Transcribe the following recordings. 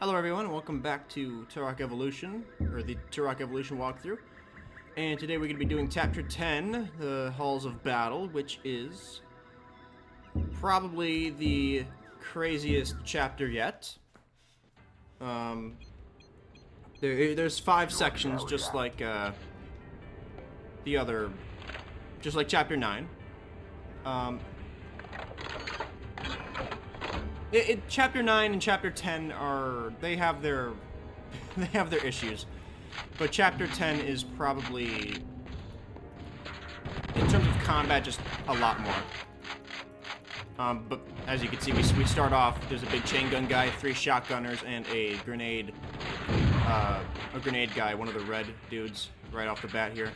Hello everyone, and welcome back to Turok Evolution, or the Turok Evolution walkthrough. And today we're going to be doing Chapter 10, the Halls of Battle, which is probably the craziest chapter yet. There's 5 sections, just like just like Chapter 9. Chapter 9 and Chapter 10 they have their issues, but Chapter 10 is probably, in terms of combat, just a lot more. But as you can see, we start off. There's a big chain gun guy, 3 shotgunners, and a grenade guy, one of the red dudes, right off the bat here.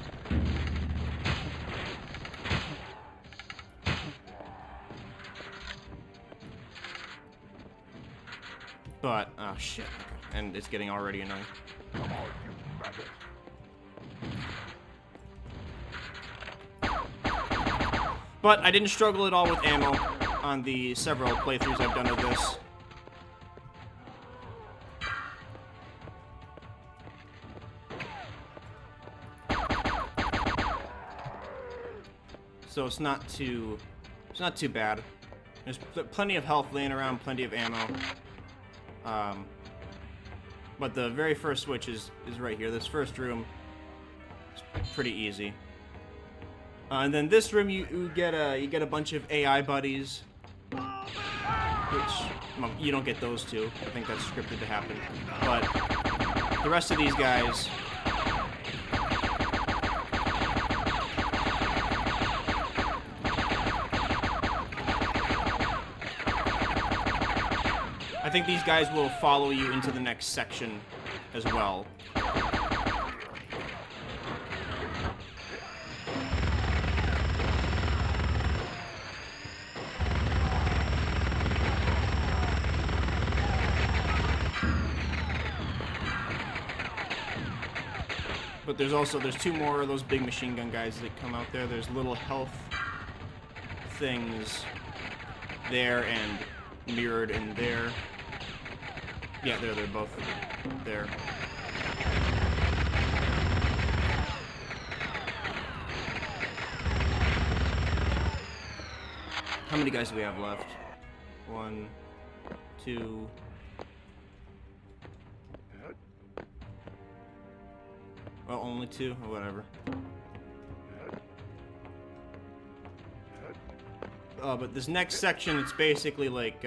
But, oh shit, and it's getting already annoying. But I didn't struggle at all with ammo on the several playthroughs I've done of this. So it's not too bad. There's plenty of health laying around, plenty of ammo. But the very first switch is right here. This first room is pretty easy. And then this room, you get a bunch of AI buddies, which, well, you don't get those two. I think that's scripted to happen. But the rest of these guys, I think these guys will follow you into the next section as well. But there's 2 more of those big machine gun guys that come out there. There's little health things there and mirrored in there. Yeah, they're both there. How many guys do we have left? 1, 2. Well, only 2, or whatever. But this next section, it's basically like,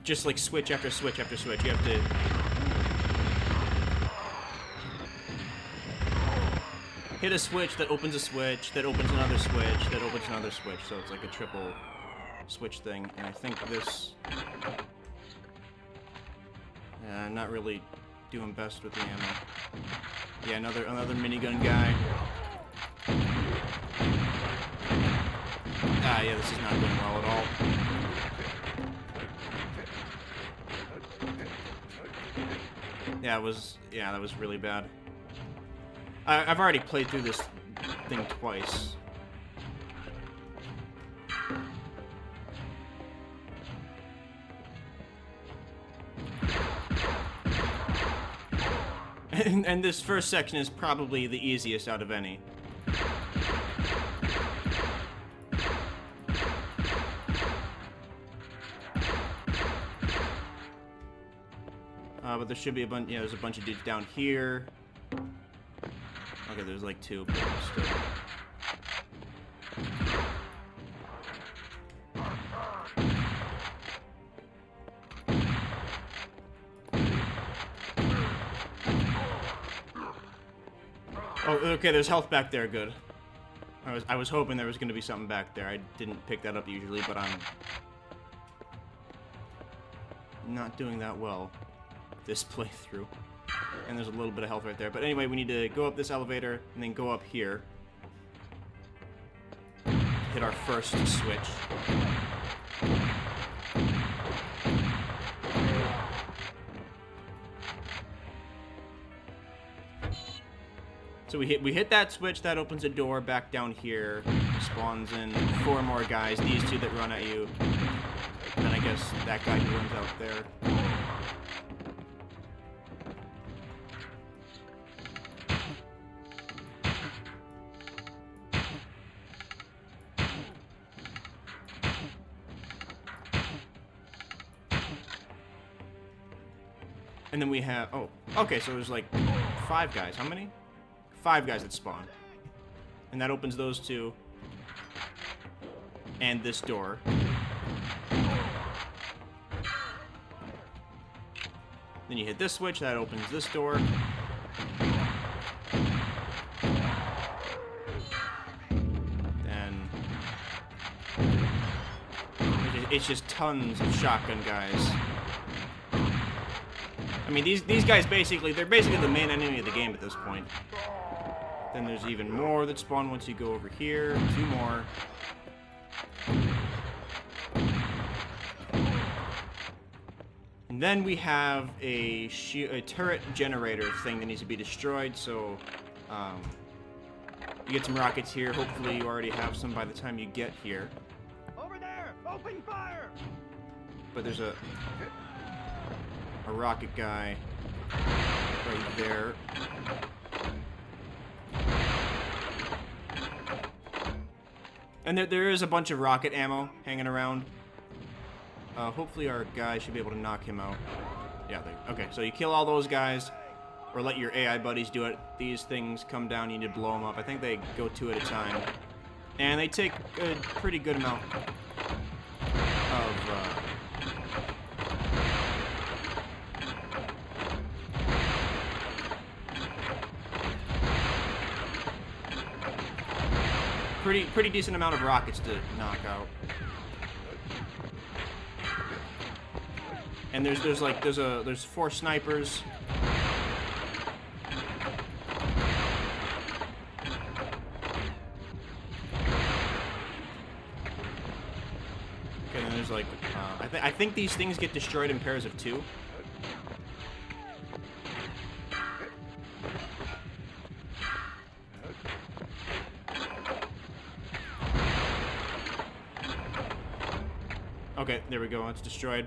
just like switch after switch after switch. You have to hit a switch that opens a switch, that opens another switch, that opens another switch. So it's like a triple switch thing. And I think this, not really doing best with the ammo. Yeah, another minigun guy. Yeah, this is not going well at all. Yeah, that was really bad. I've already played through this thing twice. And this first section is probably the easiest out of any. But there should be a bunch. Yeah, there's a bunch of dudes down here. Okay, there's like 2, but still. Oh, okay. There's health back there. Good. I was hoping there was going to be something back there. I didn't pick that up usually, but I'm not doing that well this playthrough. And there's a little bit of health right there. But anyway, we need to go up this elevator and then go up here. Hit our first switch. So we hit that switch, that opens a door back down here. spawns in 4 more guys. These 2 that run at you. And then I guess that guy who runs out there. And then we have, oh, okay, so there's like 5 guys. How many? 5 guys that spawn. And that opens those 2. And this door. Then you hit this switch, that opens this door. Then it's just tons of shotgun guys. I mean, these guys they're basically the main enemy of the game at this point. Then there's even more that spawn once you go over here. 2 more. And then we have a turret generator thing that needs to be destroyed, so you get some rockets here. Hopefully you already have some by the time you get here. Over there! Open fire! But there's a rocket guy right there. And there is a bunch of rocket ammo hanging around. Hopefully our guy should be able to knock him out. Yeah, okay, so you kill all those guys, or let your AI buddies do it. These things come down, you need to blow them up. I think they go 2 at a time. And they take a pretty good amount of... Pretty decent amount of rockets to knock out. And there's 4 snipers. Okay, and there's like I think these things get destroyed in pairs of 2. Okay, there we go. It's destroyed.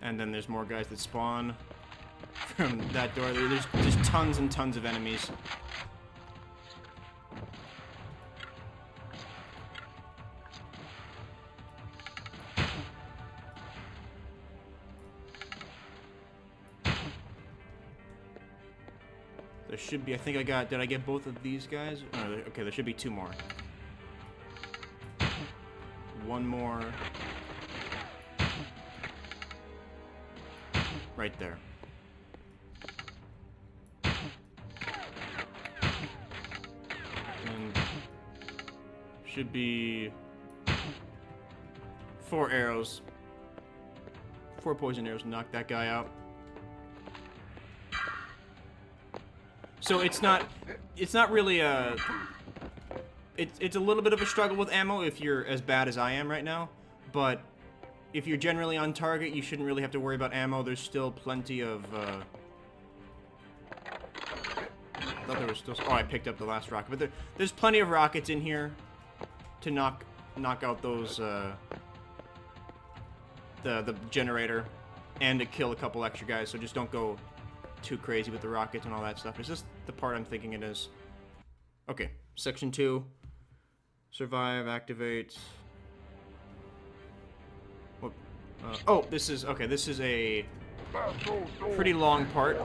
And then there's more guys that spawn from that door. There's just tons and tons of enemies. There should be, I think I got, did I get both of these guys? Oh, okay, there should be 2 more. 1 more. Right there. And should be 4 arrows. 4 poison arrows to knock that guy out. So it's not really a... It's a little bit of a struggle with ammo if you're as bad as I am right now, but if you're generally on target, you shouldn't really have to worry about ammo. There's still plenty of... I thought there was still... Oh, I picked up the last rocket. But there's plenty of rockets in here to knock out those... the generator, and to kill a couple extra guys, so just don't go too crazy with the rockets and all that stuff. Is this the part I'm thinking it is? Okay, section 2. Survive, activate. What? Oh, this is... Okay, this is a pretty long part.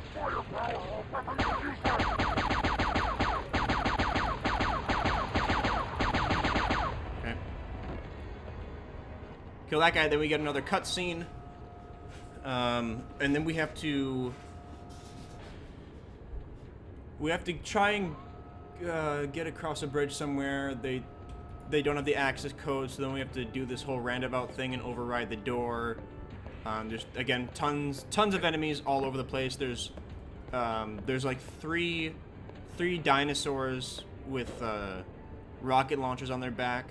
Okay. Kill that guy, then we get another cutscene. And then we have to try and get across a bridge somewhere. They don't have the access code, so then we have to do this whole roundabout thing and override the door. There's again tons of enemies all over the place. There's like three dinosaurs with rocket launchers on their back.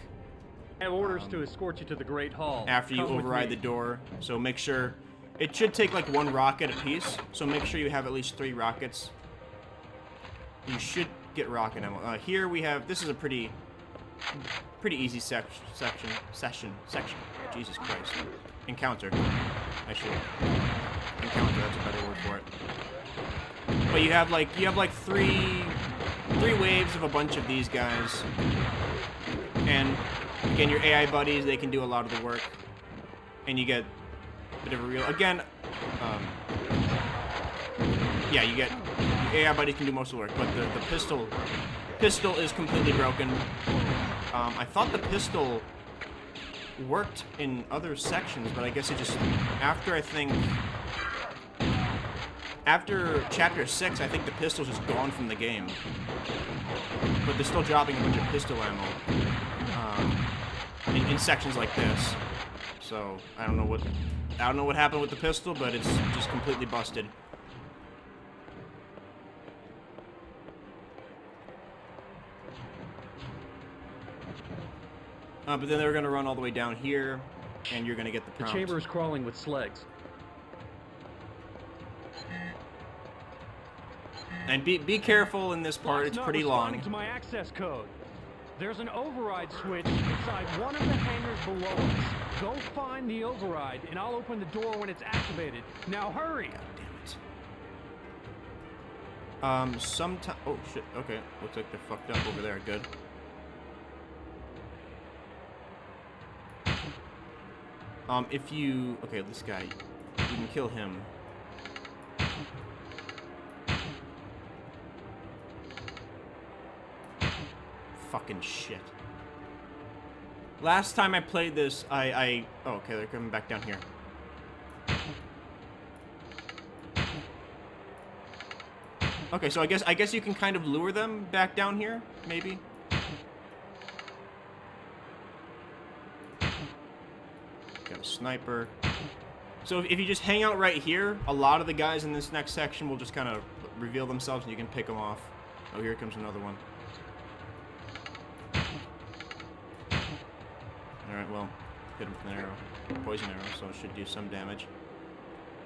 I have orders to escort you to the Great Hall. After you override the door, so make sure It should take like 1 rocket apiece, so make sure you have at least 3 rockets. You should get rocket ammo. Here we have, this is a pretty easy section. Jesus Christ. Encounter. Encounter, that's a better word for it. But you have like 3 waves of a bunch of these guys. And again, your AI buddies, they can do a lot of the work. And you get a bit of a real, again, yeah, you get, your AI buddies can do most of the work, but the pistol is completely broken. I thought the pistol worked in other sections, but I guess it just, after chapter 6, I think the pistol's just gone from the game. But they're still dropping a bunch of pistol ammo in sections like this. So I don't know what happened with the pistol, but it's just completely busted. But then they're going to run all the way down here, and you're going to get the prompt. The chamber is crawling with slugs. And be careful in this part, it's pretty long. To my access code. There's an override switch inside one of the hangars below us. Go find the override, and I'll open the door when it's activated. Now hurry! God damn it. Sometime. Oh shit. Okay. Looks like they're fucked up over there. Good. If you... Okay, this guy. You can kill him. Fucking shit. Last time I played this, oh, okay, they're coming back down here. Okay, so I guess you can kind of lure them back down here, maybe? Got a sniper. So if you just hang out right here, a lot of the guys in this next section will just kind of reveal themselves and you can pick them off. Oh, here comes another one. Alright, well, hit him with an arrow. Poison arrow, so it should do some damage.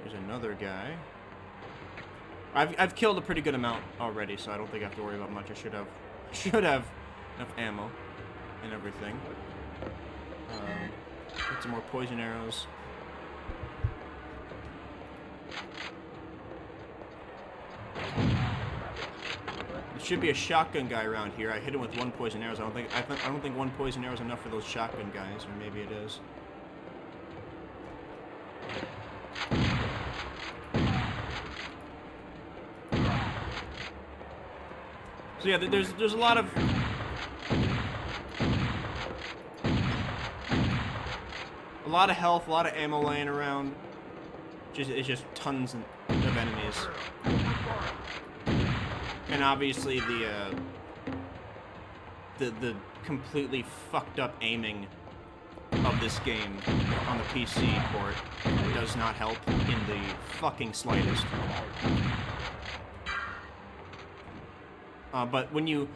There's another guy. I've killed a pretty good amount already, so I don't think I have to worry about much. I should have enough ammo and everything. Get some more poison arrows. There should be a shotgun guy around here. I hit him with 1 poison arrow. I don't think 1 poison arrow is enough for those shotgun guys, or maybe it is. So yeah, there's a lot of health, a lot of ammo laying around. It's just tons of enemies. And obviously the completely fucked up aiming of this game on the PC port does not help in the fucking slightest. But when you're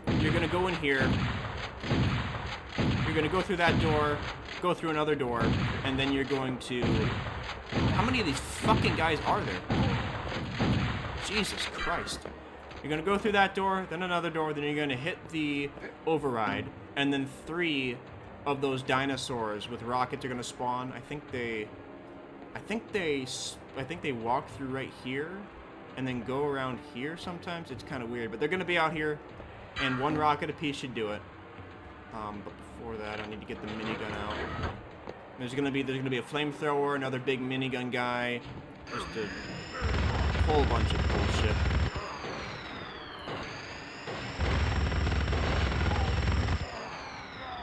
gonna go in here, you're gonna go through that door, go through another door, and then you're going to... How many of these fucking guys are there? Jesus Christ. You're gonna go through that door, then another door, then you're gonna hit the override, and then 3 of those dinosaurs with rockets are gonna spawn. I think they walk through right here, and then go around here sometimes. It's kind of weird, but they're gonna be out here, and 1 rocket apiece should do it. But before that, I need to get the minigun out. There's gonna be a flamethrower, another big minigun guy, just a whole bunch of bullshit.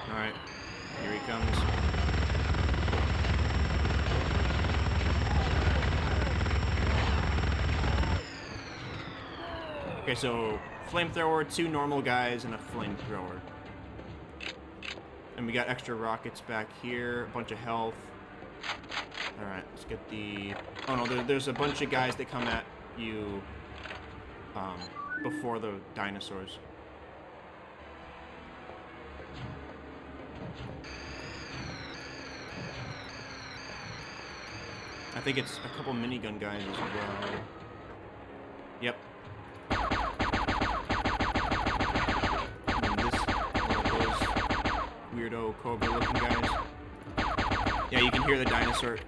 All right, here he comes. Okay, so flamethrower, 2 normal guys, and a flamethrower. And we got extra rockets back here, a bunch of health. Alright, let's get the... Oh no, there's a bunch of guys that come at you before the dinosaurs. I think it's a couple minigun guys as well. Yep. And this one of those weirdo cobra-looking guys. Yeah, you can hear the dinosaur.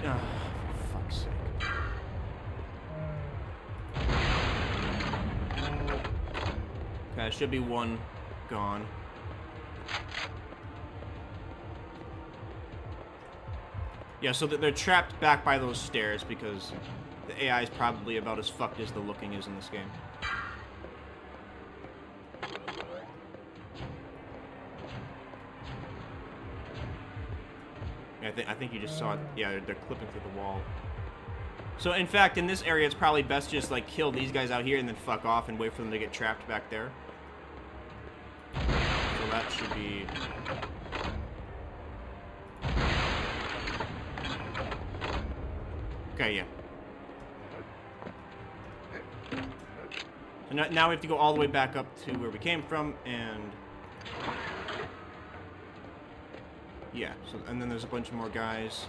Ah, for fuck's sake. Okay, should be one gone. Yeah, so they're trapped back by those stairs because the AI is probably about as fucked as the looking is in this game. Yeah, I think you just saw it. Yeah, they're clipping through the wall. So, in fact, in this area, it's probably best to just, like, kill these guys out here and then fuck off and wait for them to get trapped back there. So that should be... Okay, yeah. So now we have to go all the way back up to where we came from, and... Yeah, so, and then there's a bunch of more guys.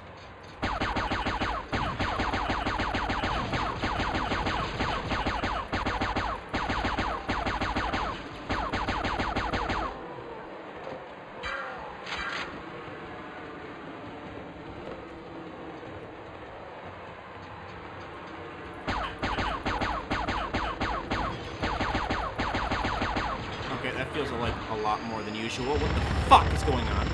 Okay, that feels like a lot more than usual. What the fuck is going on?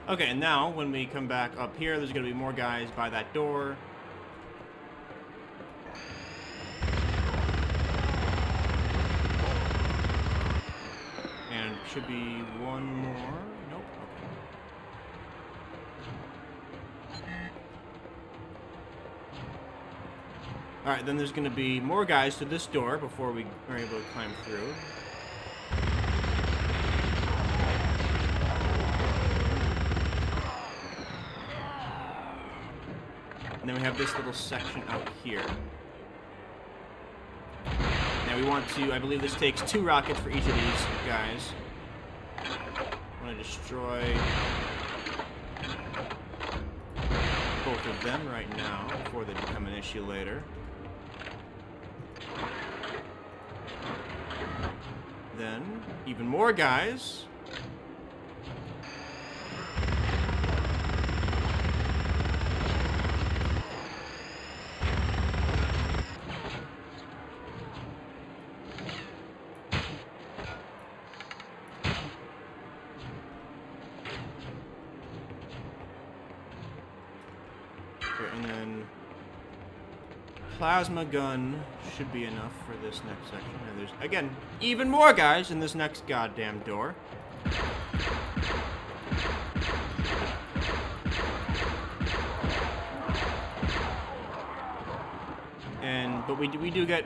Okay, and now, when we come back up here, there's going to be more guys by that door. And should be one more. Nope. Okay. Alright, then there's going to be more guys to this door before we are able to climb through. And then we have this little section out here. Now we want to, I believe this takes 2 rockets for each of these guys. I want to destroy both of them right now before they become an issue later. Then, even more guys. And then plasma gun should be enough for this next section. And there's, again, even more guys in this next goddamn door. But we do get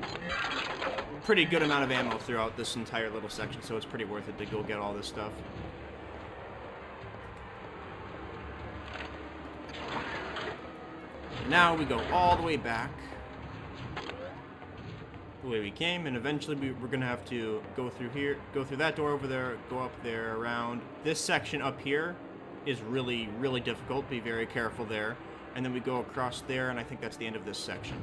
a pretty good amount of ammo throughout this entire little section, so it's pretty worth it to go get all this stuff. Now we go all the way back the way we came, and eventually we're gonna have to go through here, go through that door over there, go up there, around. This section up here is really, really difficult. Be very careful there. And then we go across there, and I think that's the end of this section.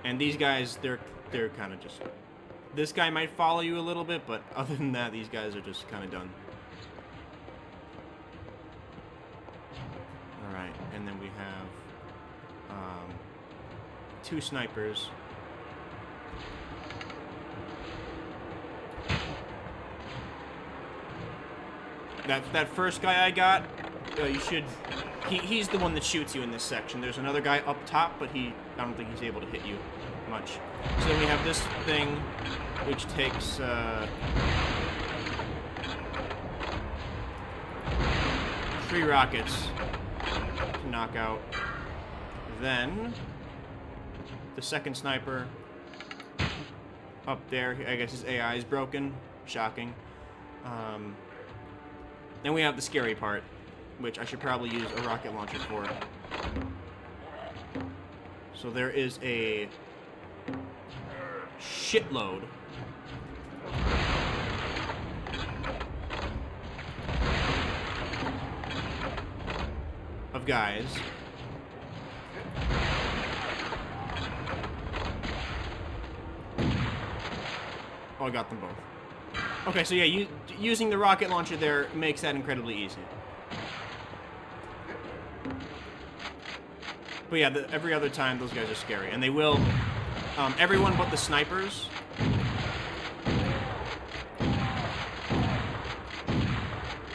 And these guys, they're kind of just... This guy might follow you a little bit, but other than that, these guys are just kind of done. Alright, and then we have 2 snipers. That first guy I got, you should... He's the one that shoots you in this section. There's another guy up top, but I don't think he's able to hit you much. So then we have this thing, which takes... 3 rockets to knock out. Then the second sniper up there, I guess his AI is broken. Shocking. Then we have the scary part, which I should probably use a rocket launcher for. So there is a shitload of guys. Oh, I got them both. Okay, so yeah, using the rocket launcher there makes that incredibly easy. But yeah, every other time, those guys are scary. And they will... everyone but the snipers...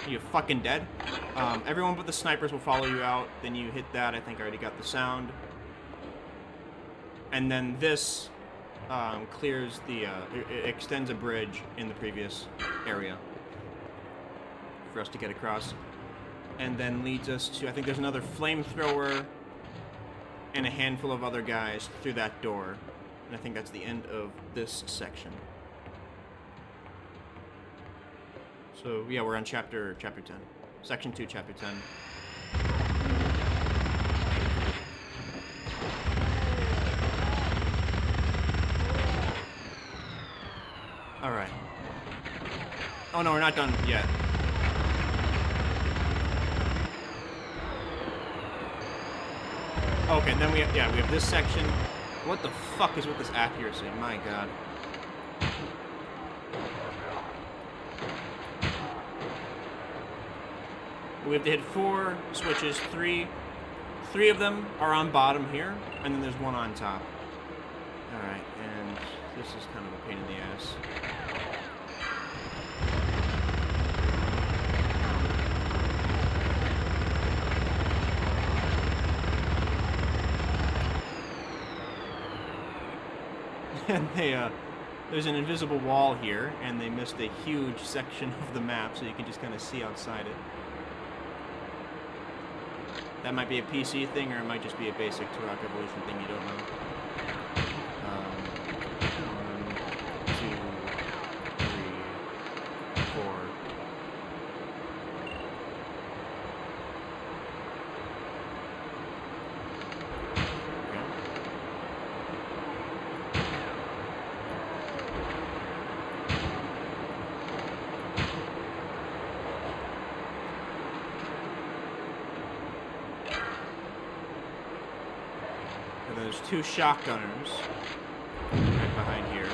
You fucking dead. Everyone but the snipers will follow you out. Then you hit that. I think I already got the sound. And then this clears the... it extends a bridge in the previous area for us to get across. And then leads us to... I think there's another flamethrower and a handful of other guys through that door. And I think that's the end of this section. So, yeah, we're on chapter 10. Section 2, chapter 10. Alright. Oh no, we're not done yet. Okay, and then we have this section. What the fuck is with this accuracy? My god. We have to hit 4 switches, 3 of them are on bottom here, and then there's one on top. Alright, and this is kind of a pain in the ass. And there's an invisible wall here, and they missed a huge section of the map, so you can just kind of see outside it. That might be a PC thing, or it might just be a basic Turok Evolution thing, you don't know. 1, 2, 3, 4. There's 2 shotgunners right behind here.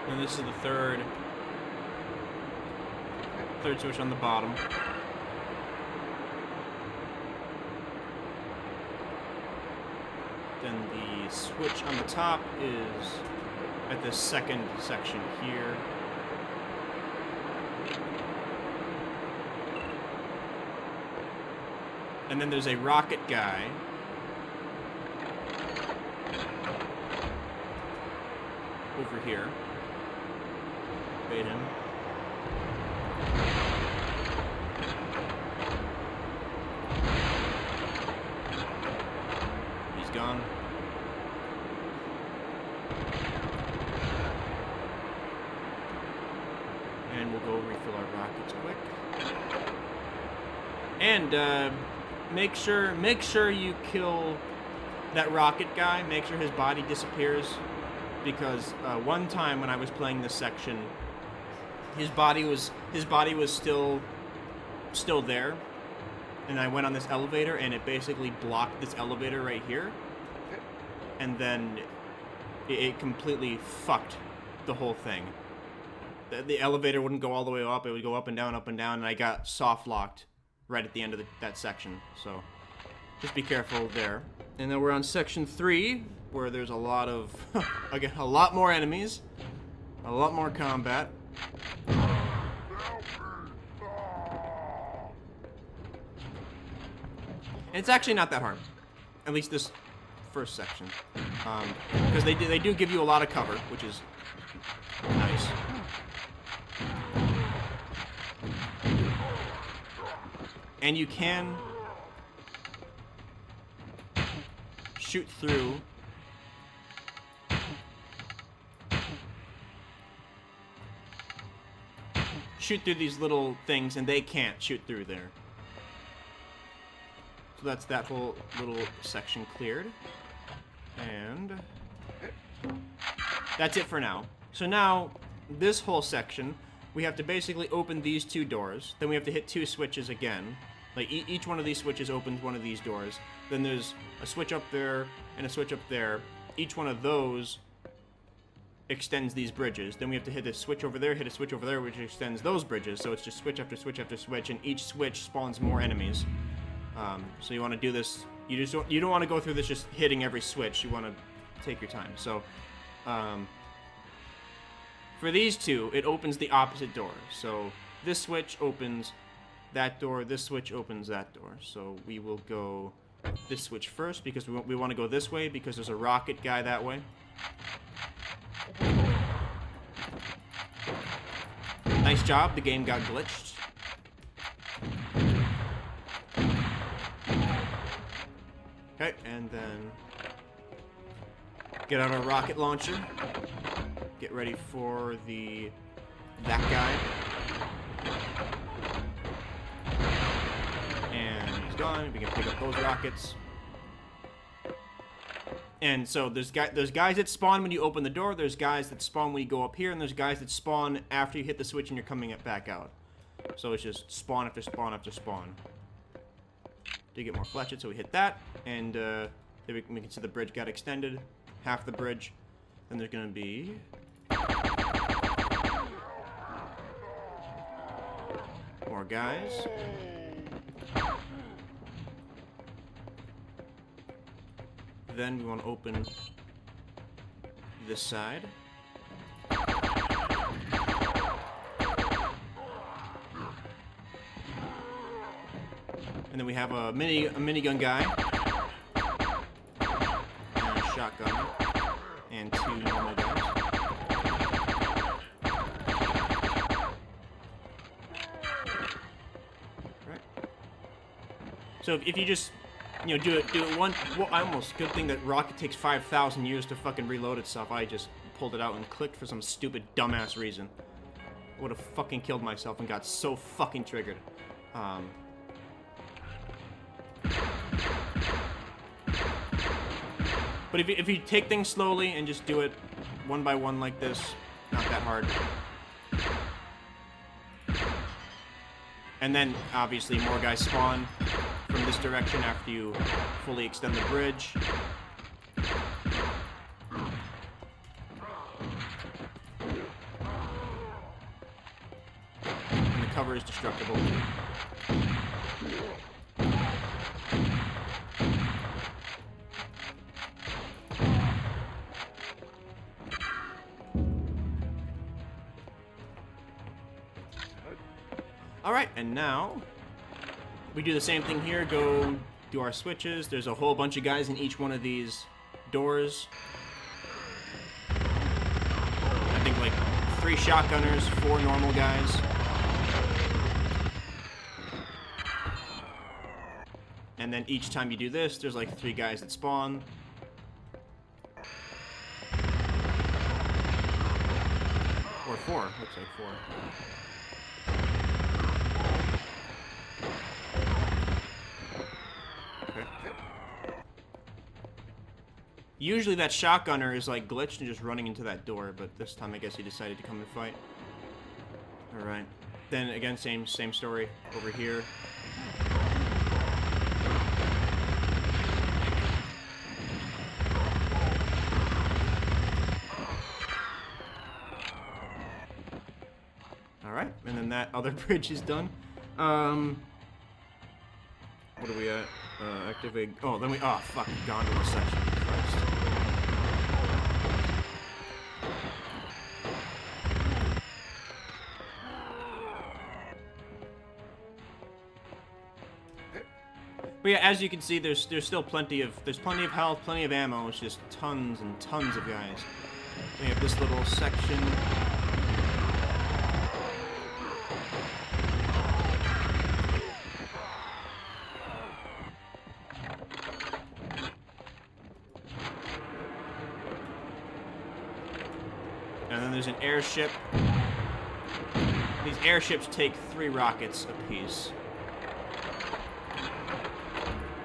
And this is the third switch on the bottom. Then the switch on the top is at the second section here. And then there's a rocket guy. Over here. Bait him. He's gone. And we'll go refill our rockets quick. And make sure you kill that rocket guy. Make sure his body disappears, because one time when I was playing this section, his body was still there, and I went on this elevator, and it basically blocked this elevator right here. and then it completely fucked the whole thing. The elevator wouldn't go all the way up, it would go up and down, and I got soft locked right at the end of that section, so just be careful there. And then we're on section 3, where there's a lot of, again, a lot more enemies, a lot more combat. And it's actually not that hard, at least this first section, because they do give you a lot of cover, which is nice. And you can shoot through these little things, and they can't shoot through there. So that's that whole little section cleared. And that's it for now. So now, this whole section, we have to basically open these 2 doors. Then we have to hit 2 switches again. Like, each one of these switches opens one of these doors. Then there's a switch up there and a switch up there. Each one of those extends these bridges. Then we have to hit a switch over there, hit a switch over there, which extends those bridges. So it's just switch after switch after switch, and each switch spawns more enemies. So you want to do this. You don't want to go through this just hitting every switch. You want to take your time. So for these 2, it opens the opposite door. So this switch opens that door. This switch opens that door. So we will go this switch first because we want to go this way because there's a rocket guy that way. Nice job. The game got glitched. Okay, and then get out our rocket launcher. Get ready for that guy. And he's gone. We can pick up those rockets. And so there's guys that spawn when you open the door. There's guys that spawn when you go up here, and there's guys that spawn after you hit the switch and you're coming back out. So it's just spawn after spawn after spawn. To get more fletched, so we hit that, and then we can see the bridge got extended, half the bridge. Then there's gonna be more guys. Then we want to open this side. And then we have a minigun guy, and a shotgun, and 2 normal guys. Right. So if you just, do it one. Well, good thing that rocket takes 5,000 years to fucking reload itself. I just pulled it out and clicked for some stupid dumbass reason. Would have fucking killed myself and got so fucking triggered. But if you take things slowly and just do it one by one like this, not that hard. And then, obviously, more guys spawn from this direction after you fully extend the bridge. And the cover is destructible. Alright, and now we do the same thing here, go do our switches. There's a whole bunch of guys in each one of these doors. I think like 3 shotgunners, 4 normal guys. And then each time you do this, there's like 3 guys that spawn. Or 4, looks like 4. Usually that shotgunner is like glitched and just running into that door, but this time I guess he decided to come and fight. Alright. Then again, same story over here. Alright, and then that other bridge is done. What are we at? Activate. Oh, then we. Oh, fuck. Gondola section. Christ. But yeah, as you can see, there's still plenty of health, plenty of ammo. It's just tons and tons of guys. We have this little section. And then there's an airship. These airships take 3 rockets apiece.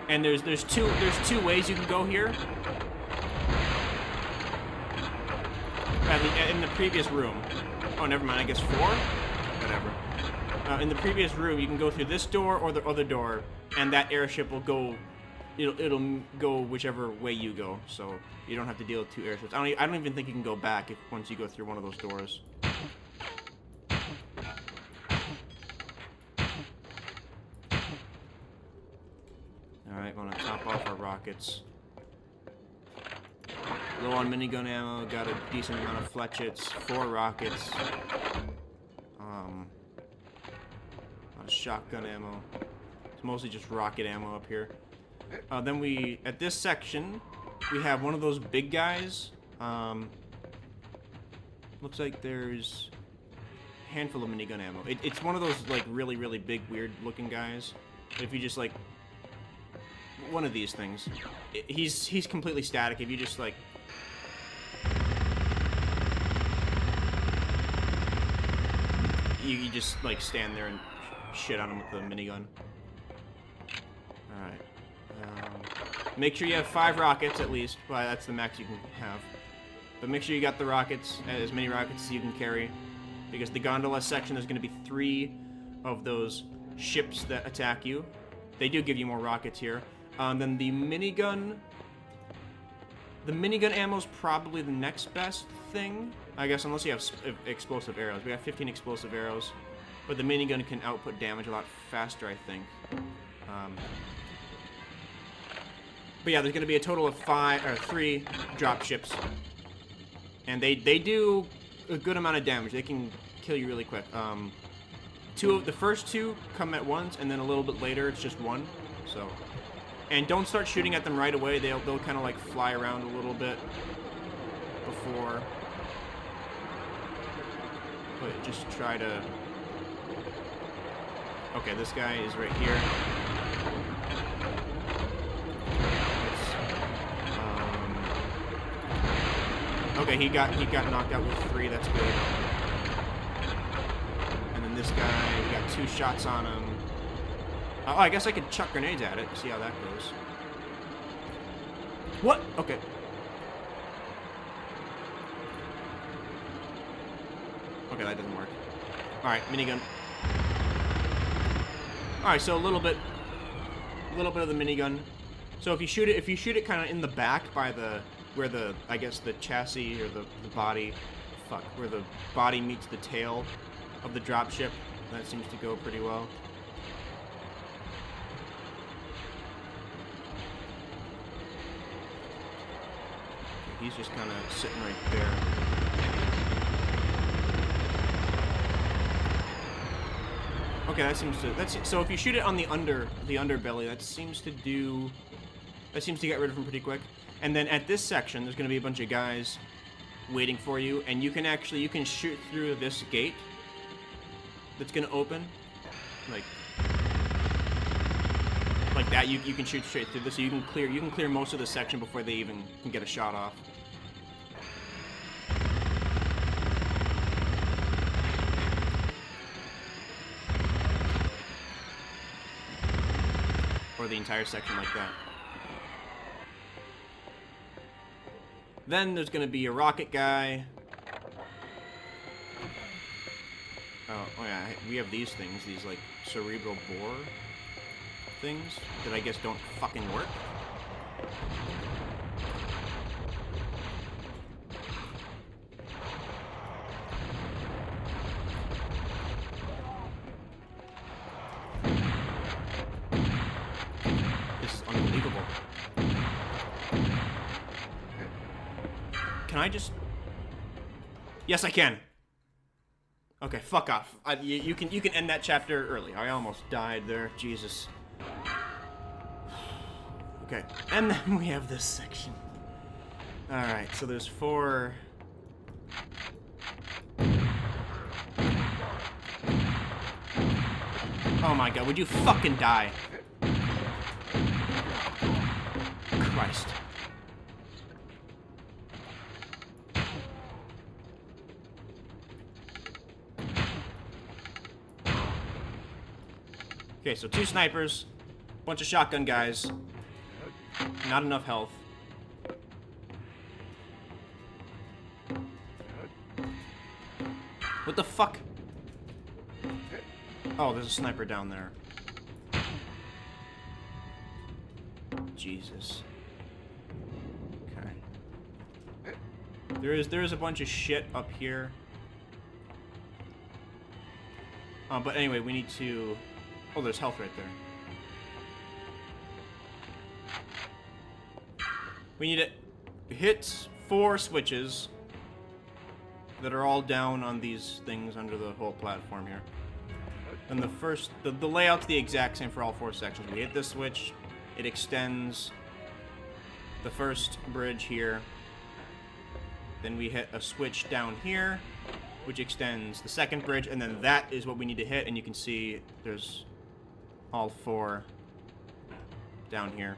And there's two ways you can go here. In the previous room. Oh, never mind. I guess 4. Whatever. In the previous room, you can go through this door or the other door, and that airship will go. It'll go whichever way you go. So you don't have to deal with 2 airships. I don't even think you can go back once you go through one of those doors. Alright, want to top off our rockets. Low on minigun ammo, got a decent amount of fletchets, 4 rockets. A lot of shotgun ammo. It's mostly just rocket ammo up here. Then at this section, we have one of those big guys. Looks like there's a handful of minigun ammo. It's one of those, like, really, really big, weird-looking guys. If you just, like... one of these things. He's completely static. If you just, like... You just, like, stand there and shit on him with the minigun. Alright. Make sure you have 5 rockets, at least. Well, that's the max you can have. But make sure you got the rockets, as many rockets as you can carry. Because the gondola section, there's going to be 3 of those ships that attack you. They do give you more rockets here. Then the minigun... The minigun ammo is probably the next best thing. I guess, unless you have explosive arrows. We have 15 explosive arrows. But the minigun can output damage a lot faster, I think. But yeah, there's going to be a total of 3 drop ships. And they do a good amount of damage. They can kill you really quick. The first 2 come at once, and then a little bit later, it's just 1. So... And don't start shooting at them right away. They'll kind of like fly around a little bit before. But just try to... Okay, this guy is right here. Okay, he got knocked out with 3. That's good. And then this guy, we got 2 shots on him. Oh, I guess I could chuck grenades at it, see how that goes. What? Okay. Okay, that doesn't work. Alright, minigun. Alright, so a little bit of the minigun. So if you shoot it kind of in the back by where the, I guess the chassis or the body, where the body meets the tail of the dropship, that seems to go pretty well. He's just kind of sitting right there. Okay, that seems to... So if you shoot it on the underbelly, that seems to get rid of him pretty quick. And then at this section, there's going to be a bunch of guys waiting for you, and you can shoot through this gate that's going to open. Like that, you can shoot straight through this, so you can clear most of the section before they even can get a shot off. Or the entire section like that. Then there's gonna be a rocket guy. Oh yeah, we have these things, these like cerebral bore things that I guess don't fucking work. Can I just... Yes, I can. Okay, fuck off. You can end that chapter early. I almost died there. Jesus. Okay, and then we have this section. Alright, so there's 4... Oh my god, would you fucking die? Christ. Okay, so 2 snipers, bunch of shotgun guys, not enough health. What the fuck? Oh, there's a sniper down there. Jesus. Okay. There is a bunch of shit up here. But anyway, we need to... Oh, there's health right there. We need to hit 4 switches that are all down on these things under the whole platform here. And the layout's the exact same for all 4 sections. We hit this switch, it extends the first bridge here. Then we hit a switch down here, which extends the second bridge, and then that is what we need to hit, and you can see there's all 4 down here.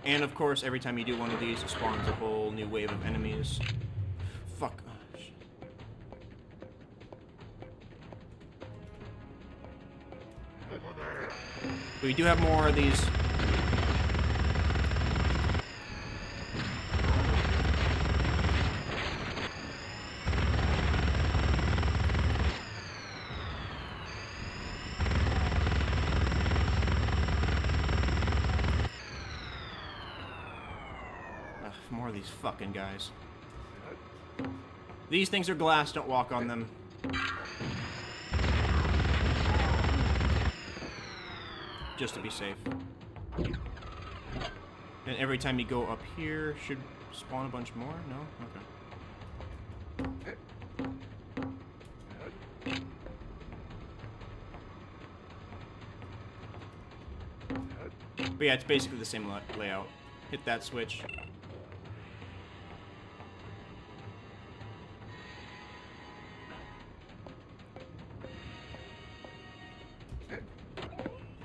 And of course, every time you do one of these, it spawns a whole new wave of enemies. Fuck. Oh, shit. But we do have more of these. More of these fucking guys. These things are glass, don't walk on them. Just to be safe. And every time you go up here, should spawn a bunch more? No? Okay. But yeah, it's basically the same layout. Hit that switch.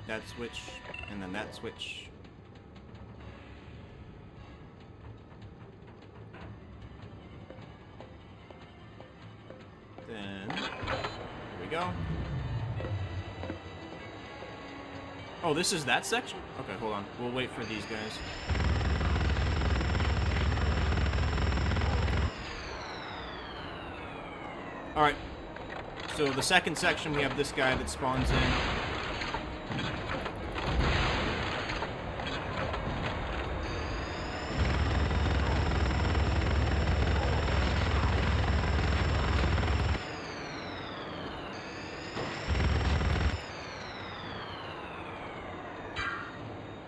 That switch, and then that switch. Then, here we go. Oh, this is that section? Okay, hold on. We'll wait for these guys. Alright. So the second section, we have this guy that spawns in.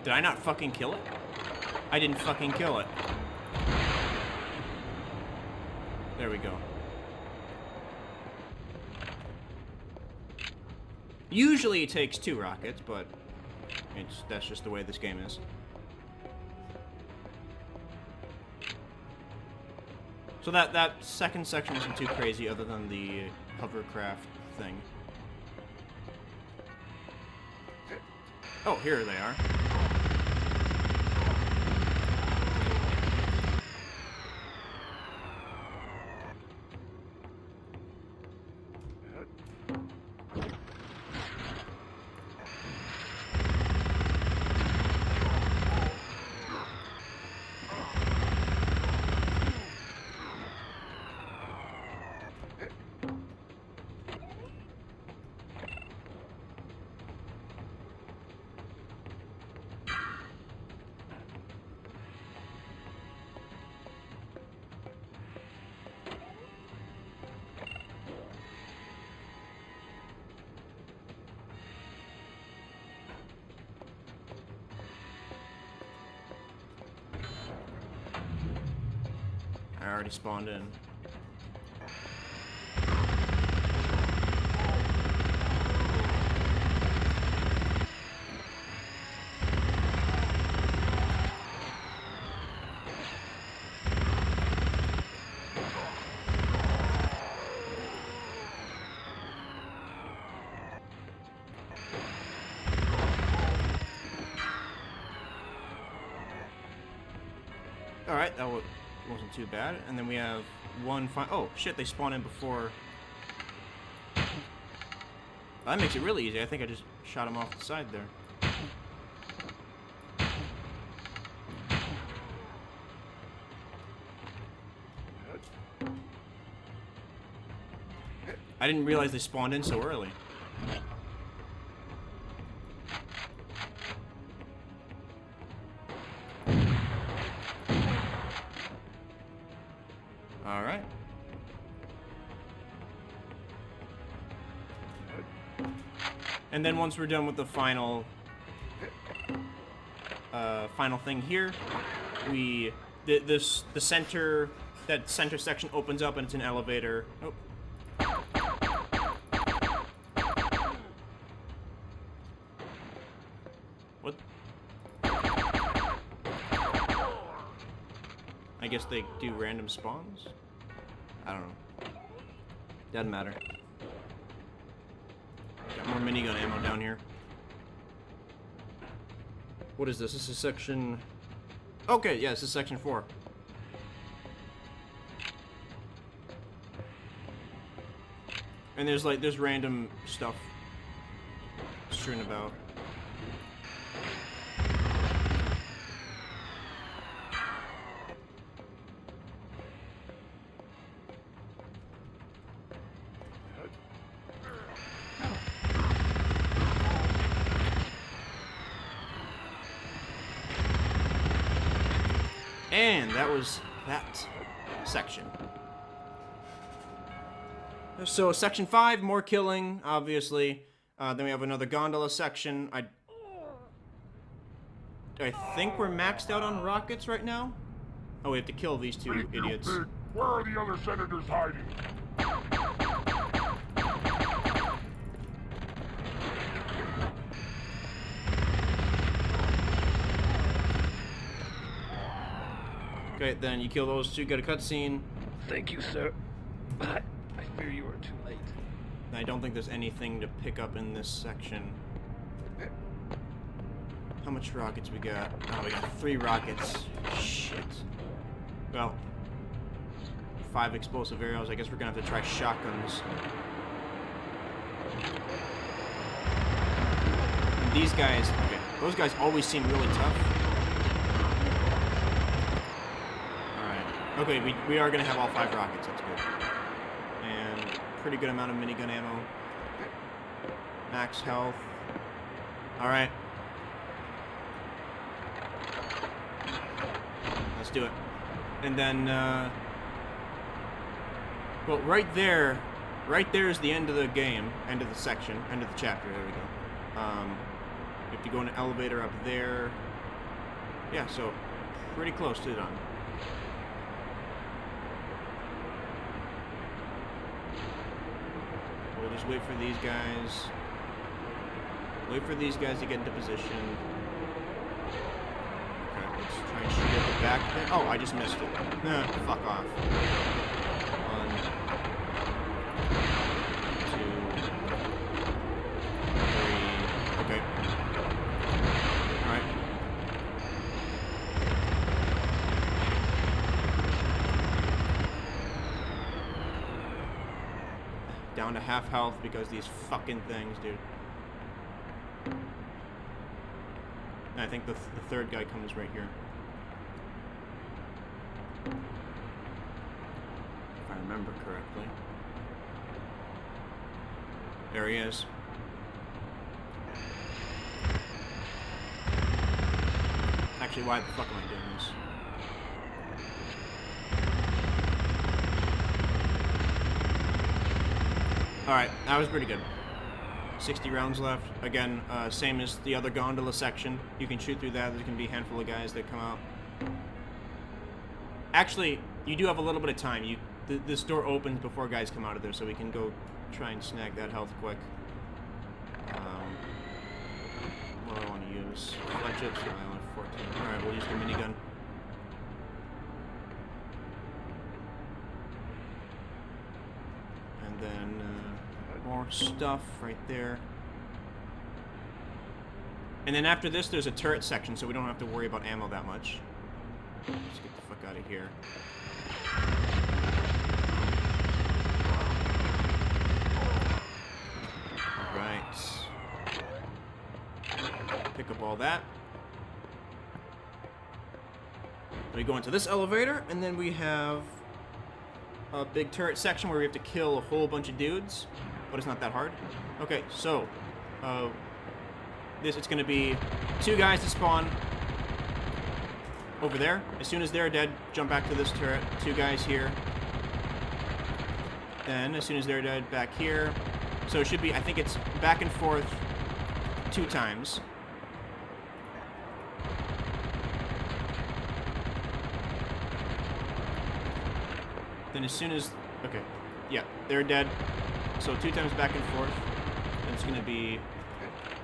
Did I not fucking kill it? I didn't fucking kill it. There we go. Usually it takes 2 rockets, but that's just the way this game is. So that second section wasn't too crazy other than the hovercraft thing. Oh, here they are. I already spawned in. Alright, that wasn't too bad. And then we have one oh, shit, they spawn in before. That makes it really easy. I think I just shot him off the side there. I didn't realize they spawned in so early. Alright. And then once we're done with the final thing here, the center, that center section opens up and it's an elevator. Oh. What? I guess they do random spawns? I don't know. Doesn't matter. Got more minigun ammo down here. What is this? This is section... Okay, yeah, this is section 4. And there's random stuff strewn about. And that was that section. So section 5, more killing, obviously. Then we have another gondola section. I think we're maxed out on rockets right now. Oh, we have to kill these two idiots. Where are the other senators hiding? Okay, then you kill those two, get a cutscene. Thank you, sir. But I fear you are too late. I don't think there's anything to pick up in this section. How much rockets we got? Oh, we got 3 rockets. Shit. Well, 5 explosive arrows. I guess we're gonna have to try shotguns. And these guys, okay, those guys always seem really tough. Okay, we are going to have all 5 rockets, that's good. And pretty good amount of minigun ammo. Max health. Alright. Let's do it. And then, well, right there is the end of the game, end of the section, end of the chapter, there we go. You have to go in an elevator up there. Yeah, so pretty close to done. We'll just wait for these guys. Wait for these guys to get into position. Okay, let's try and shoot at the back there. Oh, I just missed it. Nah, fuck off. 1, 2, 3. Okay. Alright. Down to half health because these fucking things, dude. And I think the third guy comes right here. If I remember correctly. There he is. Actually, why the fuck am I doing this? Alright, that was pretty good. 60 rounds left. Again, same as the other gondola section. You can shoot through that. There's going to be a handful of guys that come out. Actually, you do have a little bit of time. This door opens before guys come out of there, so we can go try and snag that health quick. What do I want to use? Fletchets? No, I only have 14. Alright, we'll use the minigun. And then, more stuff right there. And then after this, there's a turret section, so we don't have to worry about ammo that much. Let's get the fuck out of here. Alright. Pick up all that. We go into this elevator, and then we have a big turret section where we have to kill a whole bunch of dudes, but it's not that hard. Okay, so it's going to be 2 guys to spawn over there. As soon as they're dead, jump back to this turret. 2 guys here. Then, as soon as they're dead, back here. So it should be, I think it's back and forth 2 times. Then as soon as... Okay. Yeah, they're dead. So 2 times back and forth. Then it's going to be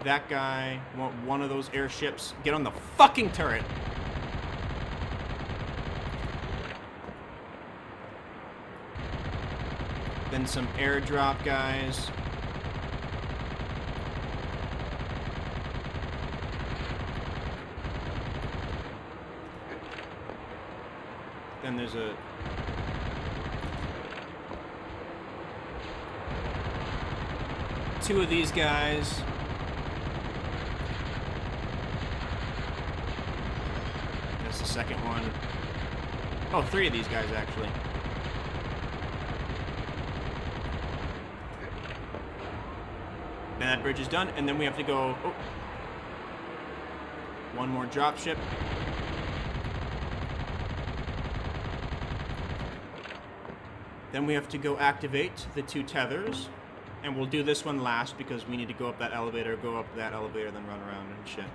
that guy, one of those airships. Get on the fucking turret! Then some airdrop guys. Then there's a... two of these guys. That's the second one. Oh, 3 of these guys, actually. Then that bridge is done, and then we have to go... Oh. One more dropship. Then we have to go activate the 2 tethers. And we'll do this one last because we need to go up that elevator, go up that elevator, then run around and shit.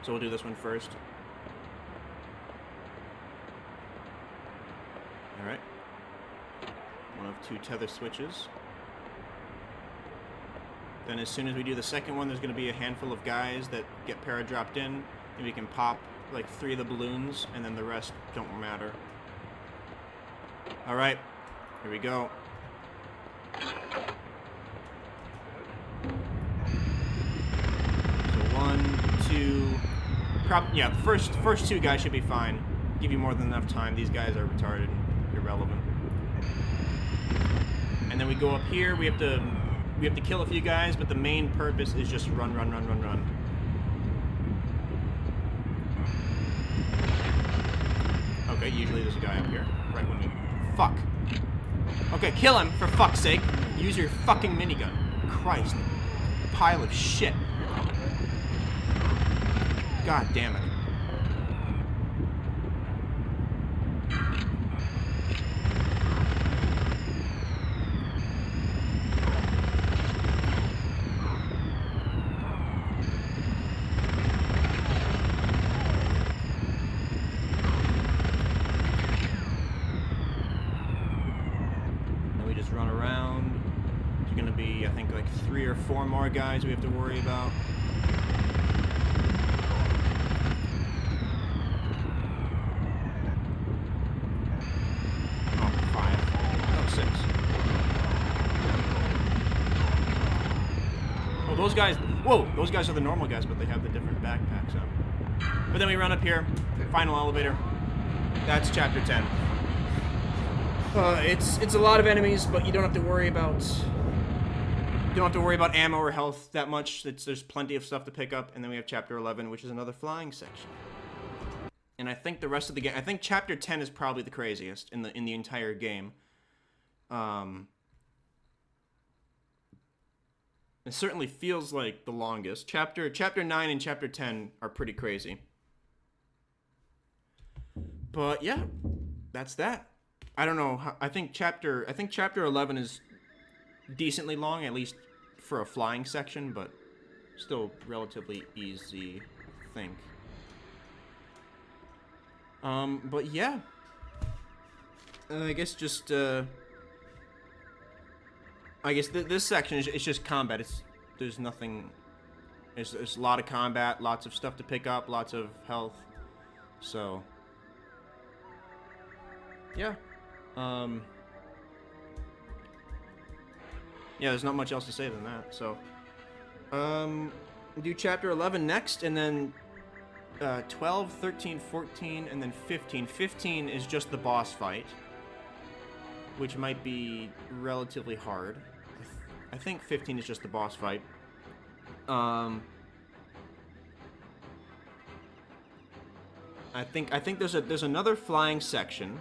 So we'll do this one first. Alright. One of 2 tether switches. Then as soon as we do the second one, there's going to be a handful of guys that get para-dropped in. And we can pop like 3 of the balloons, and then the rest don't matter. Alright, here we go. So 1, 2... yeah, the first 2 guys should be fine. Give you more than enough time. These guys are retarded and irrelevant. And then we go up here, we have to kill a few guys, but the main purpose is just run, run, run, run, run. Okay, usually there's a guy up here, right when we... Fuck. Okay, kill him, for fuck's sake. Use your fucking minigun. Christ. Pile of shit. God damn it. Run around. There's gonna be, I think, like 3 or 4 more guys we have to worry about. Oh, 5. Oh, 6. Oh, those guys. Whoa, those guys are the normal guys, but they have the different backpacks on. But then we run up here. Final elevator. That's chapter 10. It's a lot of enemies, but you don't have to worry about ammo or health that much. There's plenty of stuff to pick up, and then we have chapter 11, which is another flying section. And I think the rest of the game, I think chapter 10 is probably the craziest in the entire game. It certainly feels like the longest. Chapter 9 and chapter 10 are pretty crazy. But yeah, that's that. I don't know. I think chapter 11 is decently long, at least for a flying section, but still relatively easy, I think. But yeah. I guess just, I guess this section is just combat. There's nothing... There's a lot of combat, lots of stuff to pick up, lots of health. So... Yeah. Yeah, there's not much else to say than that, so... do chapter 11 next, and then 12, 13, 14, and then 15. 15 is just the boss fight, which might be relatively hard. I think 15 is just the boss fight. I think there's another flying section.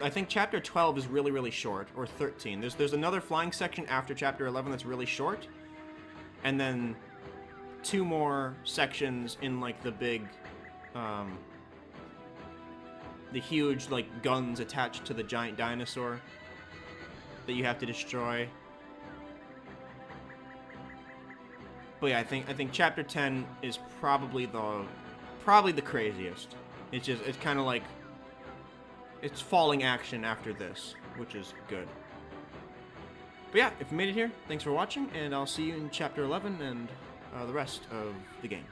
I think chapter 12 is really short, or 13. There's another flying section after chapter 11 that's really short, and then 2 more sections in like the big, the huge like guns attached to the giant dinosaur that you have to destroy. But yeah, I think chapter 10 is probably the craziest. It's kind of like it's falling action after this, which is good. But yeah, if you made it here, thanks for watching, and I'll see you in chapter 11 and the rest of the game.